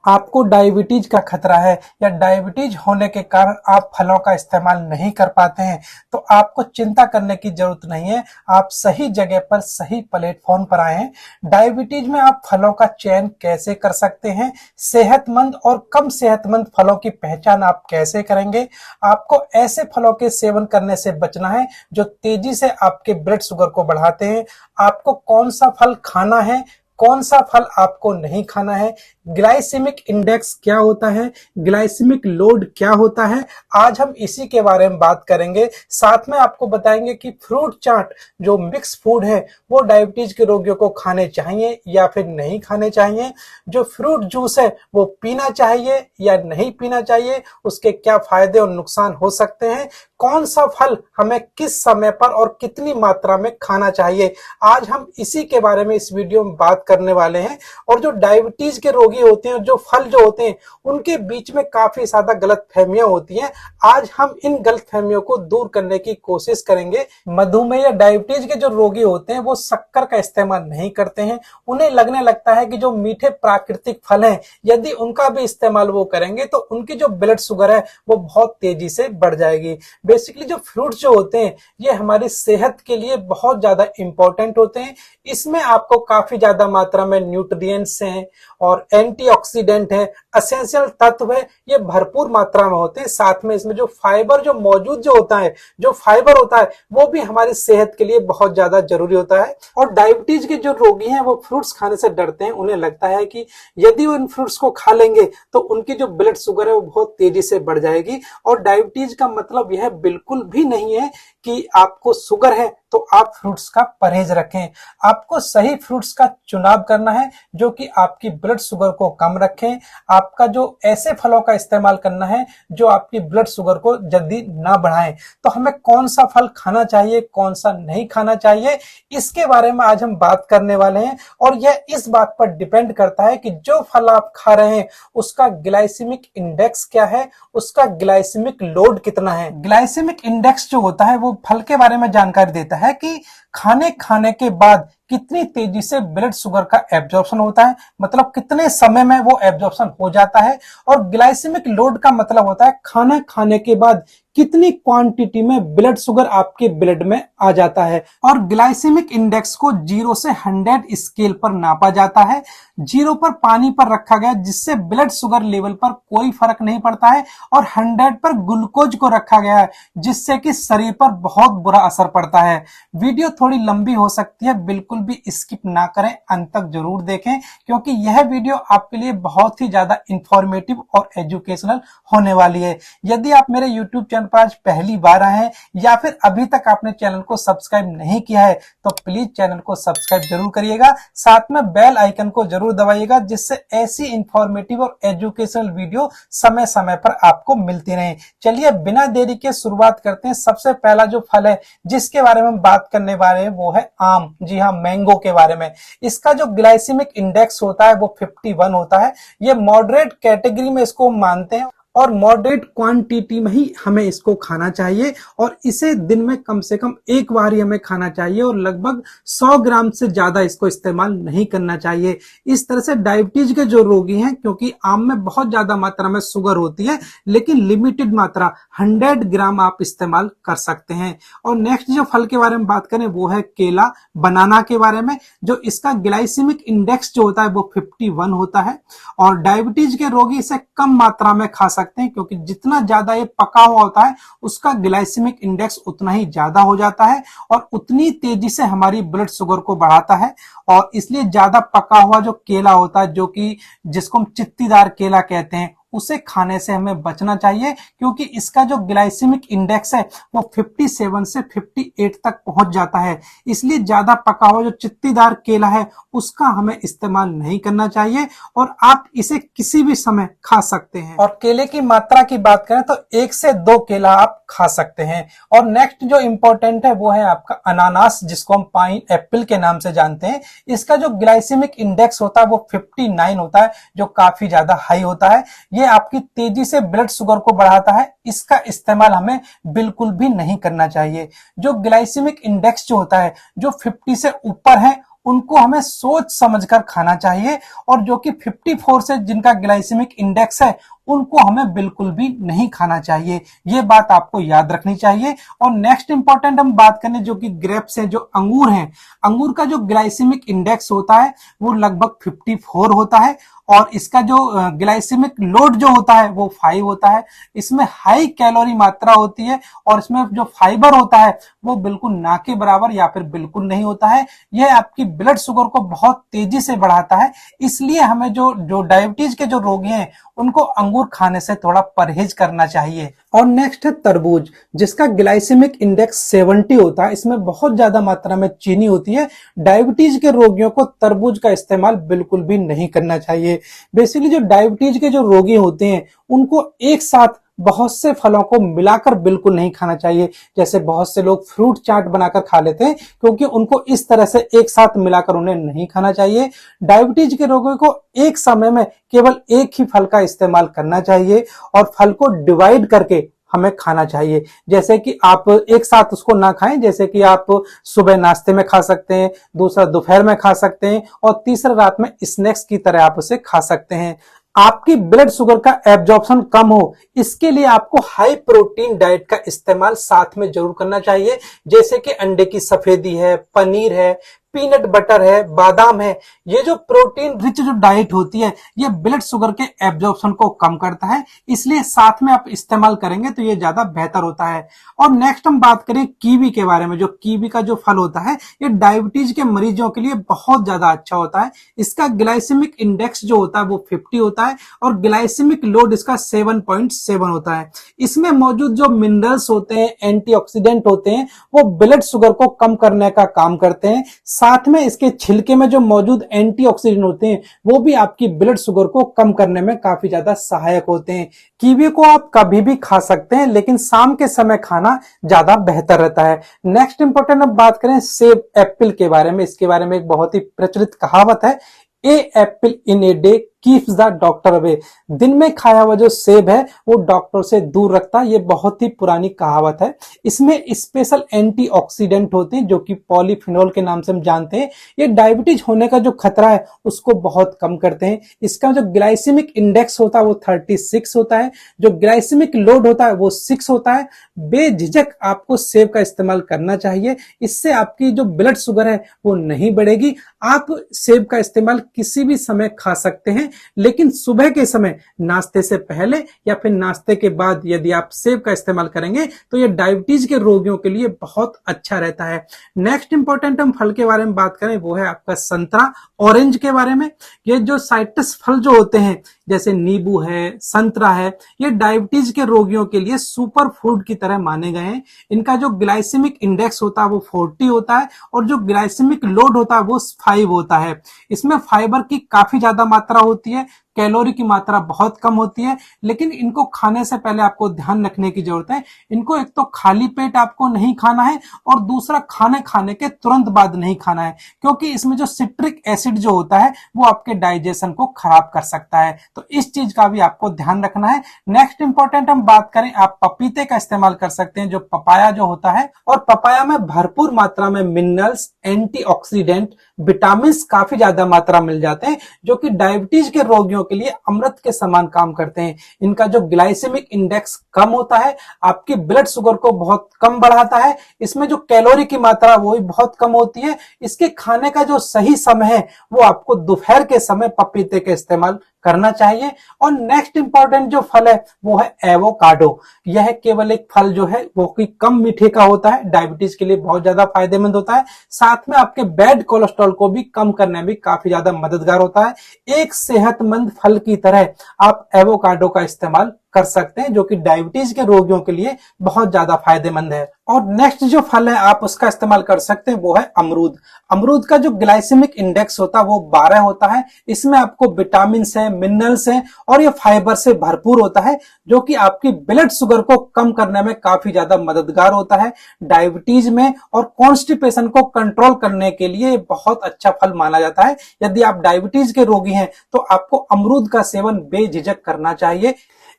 आपको डायबिटीज का खतरा है या डायबिटीज होने के कारण आप फलों का इस्तेमाल नहीं कर पाते हैं, तो आपको चिंता करने की जरूरत नहीं है। आप सही जगह पर, सही प्लेटफॉर्म पर आए हैं। डायबिटीज में आप फलों का चयन कैसे कर सकते हैं, सेहतमंद और कम सेहतमंद फलों की पहचान आप कैसे करेंगे। आपको ऐसे फलों के सेवन करने से बचना है जो तेजी से आपके ब्लड शुगर को बढ़ाते हैं। आपको कौन सा फल खाना है, कौन सा फल आपको नहीं खाना है, ग्लाइसेमिक इंडेक्स क्या होता है, ग्लाइसेमिक लोड क्या होता है, आज हम इसी के बारे में बात करेंगे। साथ में आपको बताएंगे कि फ्रूट चाट जो मिक्स फूड है वो डायबिटीज के रोगियों को खाने चाहिए या फिर नहीं खाने चाहिए। जो फ्रूट जूस है वो पीना चाहिए या नहीं पीना चाहिए, उसके क्या फायदे और नुकसान हो सकते हैं, कौन सा फल हमें किस समय पर और कितनी मात्रा में खाना चाहिए, आज हम इसी के बारे में इस वीडियो में बात करने वाले हैं। और जो डायबिटीज के रोगी होते हैं, जो फल जो होते हैं, उनके बीच में काफी ज्यादा गलतफहमियां होती हैं। आज हम इन गलतफहमियों को दूर करने की कोशिश करेंगे। मधुमेह या डायबिटीज के जो रोगी होते हैं वो शक्कर का इस्तेमाल नहीं करते हैं। उन्हें लगने लगता है कि जो मीठे प्राकृतिक फल हैं, यदि उनका भी इस्तेमाल वो करेंगे तो उनकी जो ब्लड शुगर है वो बहुत तेजी से बढ़ जाएगी। बेसिकली जो फ्रूट्स जो होते हैं ये हमारी सेहत के लिए बहुत ज्यादा इंपॉर्टेंट होते हैं। इसमें आपको काफी ज्यादा मात्रा में न्यूट्रिएंट्स हैं और एंटीऑक्सीडेंट है, एसेंशियल तत्व है, ये भरपूर मात्रा में होते हैं। साथ में इसमें जो फाइबर जो मौजूद जो होता है, जो फाइबर होता है वो भी हमारी सेहत के लिए बहुत ज्यादा जरूरी होता है। और डायबिटीज के जो रोगी हैं वो फ्रूट्स खाने से डरते हैं। उन्हें लगता है कि यदि वो इन फ्रूट्स को खा लेंगे तो उनकी जो ब्लड शुगर है वो बहुत तेजी से बढ़ जाएगी। और डायबिटीज का मतलब यह बिल्कुल भी नहीं है कि आपको शुगर है तो आप फ्रूट्स का परहेज रखें। आपको सही फ्रूट्स का चुनाव करना है जो कि आपकी ब्लड शुगर को कम रखें। आपका जो ऐसे फलों का इस्तेमाल करना है जो आपकी ब्लड शुगर को जल्दी ना बढ़ाएं। तो हमें कौन सा फल खाना चाहिए, कौन सा नहीं खाना चाहिए, इसके बारे में आज हम बात करने वाले हैं। और यह इस बात पर डिपेंड करता है कि जो फल आप खा रहे हैं उसका ग्लाइसेमिक इंडेक्स क्या है, उसका ग्लाइसेमिक लोड कितना है। ग्लाइसेमिक इंडेक्स जो होता है वो फल के बारे में जानकारी देता है कि खाने के बाद कितनी तेजी से ब्लड शुगर का एब्जॉर्प्शन होता है, मतलब कितने समय में वो एब्जॉर्प्शन हो जाता है। और ग्लाइसेमिक लोड का मतलब होता है खाना खाने के बाद कितनी क्वांटिटी में ब्लड शुगर आपके ब्लड में आ जाता है। और ग्लाइसेमिक इंडेक्स को 0 से 100 स्केल पर नापा जाता है। 0 पर पानी पर रखा गया जिससे ब्लड शुगर लेवल पर कोई फर्क नहीं पड़ता है, और 100 पर ग्लूकोज को रखा गया है जिससे कि शरीर पर बहुत बुरा असर पड़ता है। वीडियो थोड़ी लंबी हो सकती है, बिल्कुल भी स्किप ना करें, अंत तक जरूर देखें क्योंकि यह वीडियो आपके लिए बहुत ही ज्यादा इंफॉर्मेटिव और एजुकेशनल होने वाली है। यदि आप मेरे यूट्यूब चैनल पर आज पहली बार आए हैं या फिर अभी तक आपने चैनल को सब्सक्राइब नहीं किया है तो प्लीज चैनल को सब्सक्राइब जरूर करिएगा। साथ में बेल आइकन को जरूर दबाइएगा जिससे ऐसी इंफॉर्मेटिव और एजुकेशनल वीडियो समय समय पर आपको मिलती रहे। चलिए बिना देरी के शुरुआत करते हैं। सबसे पहला जो फल है जिसके बारे में बात करने वाले हैं वो है आम। जी हाँ, मैंगो के बारे में। इसका जो ग्लाइसेमिक इंडेक्स होता है वो 51 होता है। ये मॉडरेट कैटेगरी में इसको मानते हैं और मॉडरेट क्वांटिटी में ही हमें इसको खाना चाहिए। और इसे दिन में कम से कम एक बार ही हमें खाना चाहिए और लगभग 100 ग्राम से ज्यादा इसको इस्तेमाल नहीं करना चाहिए। इस तरह से डायबिटीज के जो रोगी हैं, क्योंकि आम में बहुत ज्यादा मात्रा में शुगर होती है लेकिन लिमिटेड मात्रा 100 ग्राम आप इस्तेमाल कर सकते हैं। और नेक्स्ट जो फल के बारे में बात करें वो है केला, बनाना के बारे में। जो इसका ग्लाइसेमिक इंडेक्स जो होता है वो 51 होता है। और डायबिटीज के रोगी इसे कम मात्रा में खा सकते हैं क्योंकि जितना ज्यादा ये पका हुआ होता है उसका ग्लाइसेमिक इंडेक्स उतना ही ज्यादा हो जाता है और उतनी तेजी से हमारी ब्लड शुगर को बढ़ाता है। और इसलिए ज्यादा पका हुआ जो केला होता है, जो कि जिसको हम चित्तीदार केला कहते हैं, उसे खाने से हमें बचना चाहिए क्योंकि इसका जो ग्लाइसेमिक इंडेक्स है वो 57 से 58 तक पहुंच जाता है। इसलिए ज्यादा पका हुआ जो चित्तीदार केला है उसका हमें इस्तेमाल नहीं करना चाहिए और आप इसे किसी भी समय खा सकते हैं। और केले की मात्रा की बात करें तो 1 से 2 केला आप खा सकते हैं। और नेक्स्ट जो इंपॉर्टेंट है वो है आपका अनानास, जिसको हम पाइन एप्पल के नाम से जानते हैं। इसका जो ग्लाइसेमिक इंडेक्स होता है वो 59 होता है, जो काफी ज्यादा हाई होता है। ये आपकी तेजी से ब्लड शुगर को बढ़ाता है। इसका इस्तेमाल हमें बिल्कुल भी नहीं करना चाहिए। जो ग्लाइसेमिक इंडेक्स जो होता है जो 50 से ऊपर है उनको हमें सोच समझकर खाना चाहिए, और जो कि 54 से जिनका ग्लाइसेमिक इंडेक्स है उनको हमें बिल्कुल भी नहीं खाना चाहिए। ये बात आपको याद रखनी चाहिए। और नेक्स्ट इंपॉर्टेंट हम बात करें जो कि ग्रेप्स हैं, जो अंगूर हैं, अंगूर का जो ग्लाइसेमिक इंडेक्स होता है वो लगभग 54 होता है, और इसका जो ग्लाइसेमिक लोड जो होता है वो 5 होता है। इसमें हाई कैलोरी मात्रा होती है, और इसमें जो फाइबर होता है वो बिल्कुल ना के बराबर या फिर बिल्कुल नहीं होता है। यह आपकी ब्लड शुगर को बहुत तेजी से बढ़ाता है, इसलिए हमें जो जो डायबिटीज के जो रोगी हैं उनको अंगूर खाने से थोड़ा परहेज करना चाहिए। और नेक्स्ट है तरबूज, जिसका ग्लाइसेमिक इंडेक्स 70 होता है। इसमें बहुत ज्यादा मात्रा में चीनी होती है। डायबिटीज के रोगियों को तरबूज का इस्तेमाल बिल्कुल भी नहीं करना चाहिए। बेसिकली जो डायबिटीज के जो रोगी होते हैं उनको एक साथ बहुत से फलों को मिलाकर बिल्कुल नहीं खाना चाहिए। जैसे बहुत से लोग फ्रूट चाट बनाकर खा लेते हैं, क्योंकि उनको इस तरह से एक साथ मिलाकर उन्हें नहीं खाना चाहिए। डायबिटीज के रोगियों को एक समय में केवल एक ही फल का इस्तेमाल करना चाहिए, और फल को डिवाइड करके हमें खाना चाहिए। जैसे कि आप एक साथ उसको ना खाएं, जैसे कि आप सुबह नाश्ते में खा सकते हैं, दूसरा दोपहर में खा सकते हैं, और तीसरा रात में स्नैक्स की तरह आप उसे खा सकते हैं। आपकी ब्लड शुगर का एब्जॉर्प्शन कम हो, इसके लिए आपको हाई प्रोटीन डाइट का इस्तेमाल साथ में जरूर करना चाहिए। जैसे कि अंडे की सफेदी है, पनीर है, पीनट बटर है, बादाम है। ये जो प्रोटीन रिच जो डाइट होती है ये ब्लड शुगर के एब्जॉर्प्शन को कम करता है, इसलिए साथ में आप इस्तेमाल करेंगे तो ये ज्यादा बेहतर होता है। और नेक्स्ट हम बात करें कीवी के बारे में। जो कीवी का जो फल होता है ये डायबिटीज के मरीजों के लिए बहुत ज्यादा अच्छा होता है। इसका ग्लाइसेमिक इंडेक्स जो होता है वो 50 होता है, और ग्लाइसेमिक लोड इसका 7.7 होता है। इसमें मौजूद जो मिनरल्स होते हैं, एंटीऑक्सीडेंट होते हैं, वो ब्लड शुगर को कम करने का काम करते हैं। साथ में इसके छिलके में जो मौजूद एंटीऑक्सीडेंट होते हैं वो भी आपकी ब्लड शुगर को कम करने में काफी ज्यादा सहायक होते हैं। कीवी को आप कभी भी खा सकते हैं, लेकिन शाम के समय खाना ज्यादा बेहतर रहता है। नेक्स्ट इंपॉर्टेंट अब बात करें सेब एप्पल के बारे में। इसके बारे में एक बहुत ही प्रचलित कहावत है, a apple in a day keeps the doctor away. दिन में खाया हुआ जो सेब है वो डॉक्टर से दूर रखता है। ये बहुत ही पुरानी कहावत है। इसमें स्पेशल एंटीऑक्सीडेंट होते हैं जो कि पॉलीफिनोल के नाम से हम जानते हैं। ये डायबिटीज होने का जो खतरा है उसको बहुत कम करते हैं। इसका जो ग्लाइसेमिक इंडेक्स होता है वो 36 होता है, जो ग्लाइसेमिक लोड होता है वो 6 होता है। बेझिझक आपको सेब का इस्तेमाल करना चाहिए, इससे आपकी जो ब्लड शुगर है वो नहीं बढ़ेगी। आप सेब का इस्तेमाल किसी भी समय खा सकते हैं, लेकिन सुबह के समय नाश्ते से पहले या फिर नाश्ते के बाद यदि आप सेब का इस्तेमाल करेंगे तो ये डायबिटीज के रोगियों के लिए बहुत अच्छा रहता है। नेक्स्ट इंपॉर्टेंट हम फल के बारे में बात करें वो है आपका संतरा, ऑरेंज के बारे में। ये जो साइट्रस फल जो होते हैं जैसे नींबू है, संतरा है, ये डायबिटीज के रोगियों के लिए सुपर फूड की तरह माने गए हैं। इनका जो ग्लाइसेमिक इंडेक्स होता है वो 40 होता है, और जो ग्लाइसेमिक लोड होता है वो 5 होता है। इसमें फाइबर की काफी ज्यादा मात्रा होती है, कैलोरी की मात्रा बहुत कम होती है, लेकिन इनको खाने से पहले आपको ध्यान रखने की जरूरत है। इनको एक तो खाली पेट आपको नहीं खाना है, और दूसरा खाने के तुरंत बाद नहीं खाना है, क्योंकि इसमें जो सिट्रिक एसिड जो होता है वो आपके डाइजेशन को खराब कर सकता है। तो इस चीज का भी आपको ध्यान रखना है। नेक्स्ट इंपॉर्टेंट हम बात करें, आप पपीते का इस्तेमाल कर सकते हैं, जो पपाया जो होता है, और पपाया में भरपूर मात्रा में मिनरल्स, एंटीऑक्सीडेंट, विटामिन काफी ज्यादा मात्रा मिल जाते हैं, जो कि डायबिटीज के रोगियों के लिए अमृत के समान काम करते हैं। इनका जो ग्लाइसेमिक इंडेक्स कम होता है, आपकी ब्लड शुगर को बहुत कम बढ़ाता है। इसमें जो कैलोरी की मात्रा वो भी बहुत कम होती है। इसके खाने का जो सही समय है वो आपको दोपहर के समय पपीते का इस्तेमाल करना चाहिए। और नेक्स्ट इंपॉर्टेंट जो फल है वो है एवोकाडो। यह केवल एक फल जो है वो कि कम मीठे का होता है, डायबिटीज के लिए बहुत ज्यादा फायदेमंद होता है। साथ में आपके बैड कोलेस्ट्रॉल को भी कम करने में काफी ज्यादा मददगार होता है। एक सेहतमंद फल की तरह आप एवोकाडो का इस्तेमाल कर सकते हैं, जो कि डायबिटीज के रोगियों के लिए बहुत ज्यादा फायदेमंद है। और नेक्स्ट जो फल है आप उसका इस्तेमाल कर सकते हैं वो है अमरूद। अमरूद का जो ग्लाइसेमिक इंडेक्स होता है वो 12 होता है। इसमें आपको विटामिन है, मिनरल्स हैं, और ये फाइबर से भरपूर होता है, जो कि आपकी ब्लड शुगर को कम करने में काफी ज्यादा मददगार होता है। डायबिटीज में और कॉन्स्टिपेशन को कंट्रोल करने के लिए बहुत अच्छा फल माना जाता है। यदि आप डायबिटीज के रोगी हैं तो आपको अमरूद का सेवन बेझिझक करना चाहिए।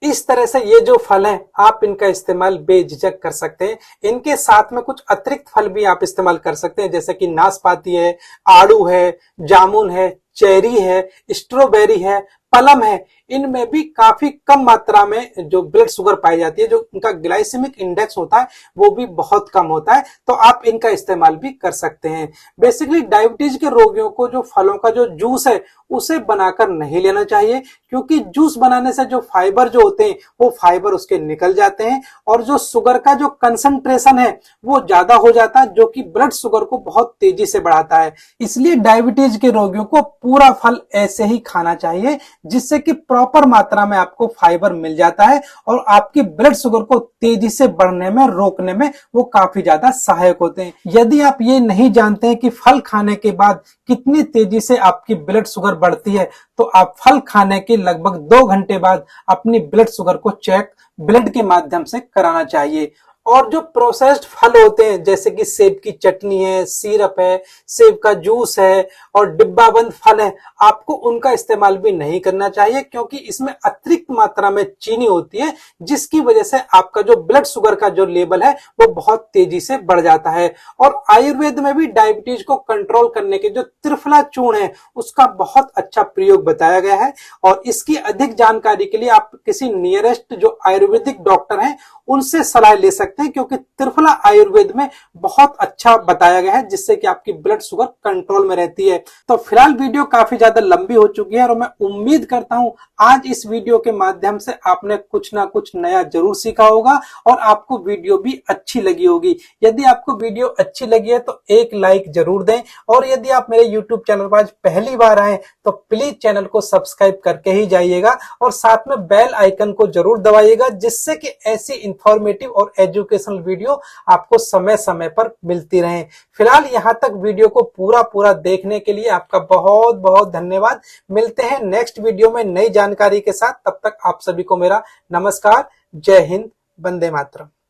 इस तरह से ये जो फल हैं आप इनका इस्तेमाल बेझिझक कर सकते हैं। इनके साथ में कुछ अतिरिक्त फल भी आप इस्तेमाल कर सकते हैं, जैसे कि नाशपाती है, आड़ू है, जामुन है, चेरी है, स्ट्रॉबेरी है, प्लम है। इनमें भी काफी कम मात्रा में जो ब्लड शुगर पाई जाती है, जो इनका ग्लाइसेमिक इंडेक्स होता है वो भी बहुत कम होता है, तो आप इनका इस्तेमाल भी कर सकते हैं। बेसिकली डायबिटीज के रोगियों को जो फलों का जो जूस है उसे बनाकर नहीं लेना चाहिए, क्योंकि जूस बनाने से जो फाइबर जो होते हैं वो फाइबर उसके निकल जाते हैं और जो शुगर का जो कंसंट्रेशन है वो ज्यादा हो जाता है, जो कि ब्लड शुगर को बहुत तेजी से बढ़ाता है। इसलिए डायबिटीज के रोगियों को पूरा फल ऐसे ही खाना चाहिए, जिससे कि प्रॉपर मात्रा में आपको फाइबर मिल जाता है और आपकी ब्लड शुगर को तेजी से बढ़ने में रोकने में वो काफी ज्यादा सहायक होते हैं। यदि आप ये नहीं जानते हैं कि फल खाने के बाद कितनी तेजी से आपकी ब्लड शुगर बढ़ती है, तो आप फल खाने के लगभग 2 घंटे बाद अपनी ब्लड शुगर को चेक ब्लड के माध्यम से कराना चाहिए। और जो प्रोसेस्ड फल होते हैं, जैसे कि सेब की चटनी है, सिरप है, सेब का जूस है और डिब्बाबंद फल है, आपको उनका इस्तेमाल भी नहीं करना चाहिए, क्योंकि इसमें अतिरिक्त मात्रा में चीनी होती है, जिसकी वजह से आपका जो ब्लड शुगर का जो लेवल है वो बहुत तेजी से बढ़ जाता है। और आयुर्वेद में भी डायबिटीज को कंट्रोल करने के जो त्रिफला चूर्ण है उसका बहुत अच्छा प्रयोग बताया गया है, और इसकी अधिक जानकारी के लिए आप किसी नियरेस्ट जो आयुर्वेदिक डॉक्टर हैं उनसे सलाह ले सकते हैं, क्योंकि त्रिफला आयुर्वेद में बहुत अच्छा बताया गया है, जिससे कि आपकी ब्लड शुगर कंट्रोल में रहती है। तो फिलहाल वीडियो काफी ज्यादा लंबी हो चुकी है और मैं उम्मीद करता हूं आज इस वीडियो के माध्यम से आपने कुछ ना कुछ नया जरूर सीखा होगा और आपको वीडियो भी अच्छी लगी होगी। यदि आपको वीडियो अच्छी लगी है तो एक लाइक जरूर दें, और यदि आप मेरे यूट्यूब चैनल पर आज पहली बार आए तो प्लीज चैनल को सब्सक्राइब करके ही जाइएगा और साथ में बेल आइकन को जरूर दबाइएगा, जिससे कि ऐसी इंफॉर्मेटिव और एजुकेशनल वीडियो आपको समय समय पर मिलती रहे। फिलहाल यहाँ तक वीडियो को पूरा देखने के लिए आपका बहुत बहुत धन्यवाद। मिलते हैं नेक्स्ट वीडियो में नई जानकारी के साथ, तब तक आप सभी को मेरा नमस्कार। जय हिंद, वंदे मातरम।